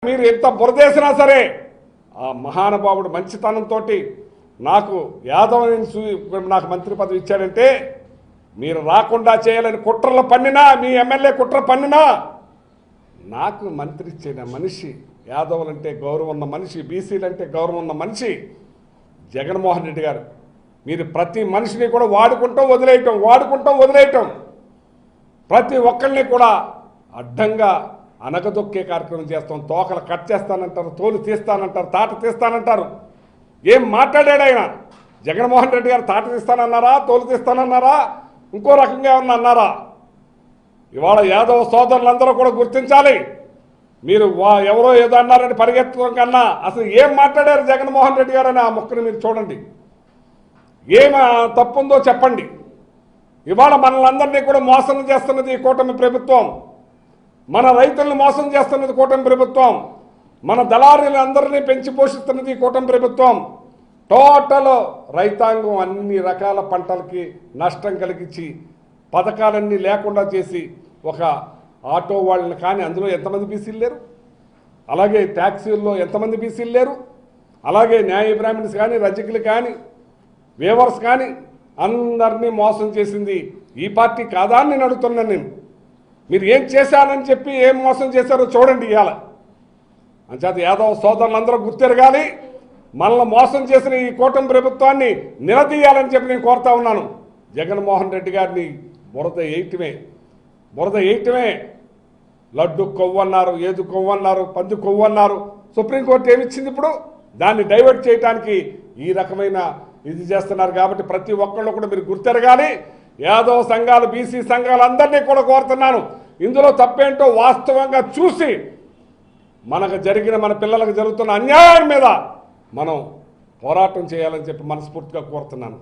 మీరు ఎంత బురదేసినా సరే ఆ మహానుభావుడు మంచితనంతో నాకు నాకు మంత్రి పదవి ఇచ్చాడంటే మీరు రాకుండా చేయాలని కుట్రలు పన్నినా మీ ఎమ్మెల్యే కుట్ర పన్నినా నాకు మంత్రి ఇచ్చిన మనిషి యాదవులంటే గౌరవం ఉన్న మనిషి బీసీలంటే గౌరవం ఉన్న మనిషి జగన్మోహన్ రెడ్డి గారు. మీరు ప్రతి మనిషిని కూడా వాడుకుంటూ వదిలేయటం ప్రతి ఒక్కరిని కూడా అడ్డంగా అనగదొక్కే కార్యక్రమం చేస్తాం. తోకలు కట్ చేస్తానంటారు, తోలు తీస్తానంటారు, తాట తీస్తానంటారు. ఏం మాట్లాడాడు ఆయన? జగన్మోహన్ రెడ్డి గారు తాట తీస్తానన్నారా, తోలు తీస్తానన్నారా, ఇంకో రకంగా ఏమన్నా అన్నారా? ఇవాళ యాదవ సోదరులందరూ కూడా గుర్తించాలి. మీరు ఎవరో ఏదో అన్నారని పరిగెత్తడం కన్నా అసలు ఏం మాట్లాడారు జగన్మోహన్ రెడ్డి గారు అని ఆ మొక్కను మీరు చూడండి. ఏం తప్పుందో చెప్పండి. ఇవాళ మనల్ని కూడా మోసం చేస్తున్నది ఈ కూటమి ప్రభుత్వం. మన రైతులను మోసం చేస్తున్నది కూటమి ప్రభుత్వం. మన దళారీలందరినీ పెంచి పోషిస్తున్నది కూటమి ప్రభుత్వం. టోటల్ రైతాంగం అన్ని రకాల పంటలకి నష్టం కలిగించి పథకాలన్నీ లేకుండా చేసి ఒక ఆటో వాళ్ళని కానీ అందులో ఎంతమంది బీసీలు లేరు, అలాగే ట్యాక్సీల్లో ఎంతమంది బీసీలు లేరు, అలాగే న్యాయ బ్రాహ్మణ్స్ కానీ రజకులు కానీ వేవర్స్ కానీ అందరినీ మోసం చేసింది ఈ పార్టీ కాదా అని నేను అడుగుతున్నాను. మీరు ఏం చేశారని చెప్పి ఏం మోసం చేశారో చూడండి. ఇవాళ అంచేత యాదవ సోదరులందరూ గుర్తెరగాలి. మనల్ని మోసం చేసిన ఈ కూటమి ప్రభుత్వాన్ని నిలదీయాలని చెప్పి నేను కోరుతా ఉన్నాను. జగన్మోహన్ రెడ్డి గారిని బురద వేయటమే. లడ్డు కొవ్వన్నారు, ఏదు కొవ్వన్నారు, పంది కొవ్వన్నారు. సుప్రీంకోర్టు ఏమిచ్చింది? ఇప్పుడు దాన్ని డైవర్ట్ చేయడానికి ఈ రకమైన ఇది చేస్తున్నారు. కాబట్టి ప్రతి ఒక్కళ్ళు కూడా మీరు గుర్తెరగాలి. యాదవ సంఘాలు, బీసీ సంఘాలు అందరినీ కూడా కోరుతున్నాను, ఇందులో తప్పేంటో వాస్తవంగా చూసి మనకు జరిగిన మన పిల్లలకు జరుగుతున్న అన్యాయం మీద మనం పోరాటం చేయాలని చెప్పి మనస్ఫూర్తిగా కోరుతున్నాను.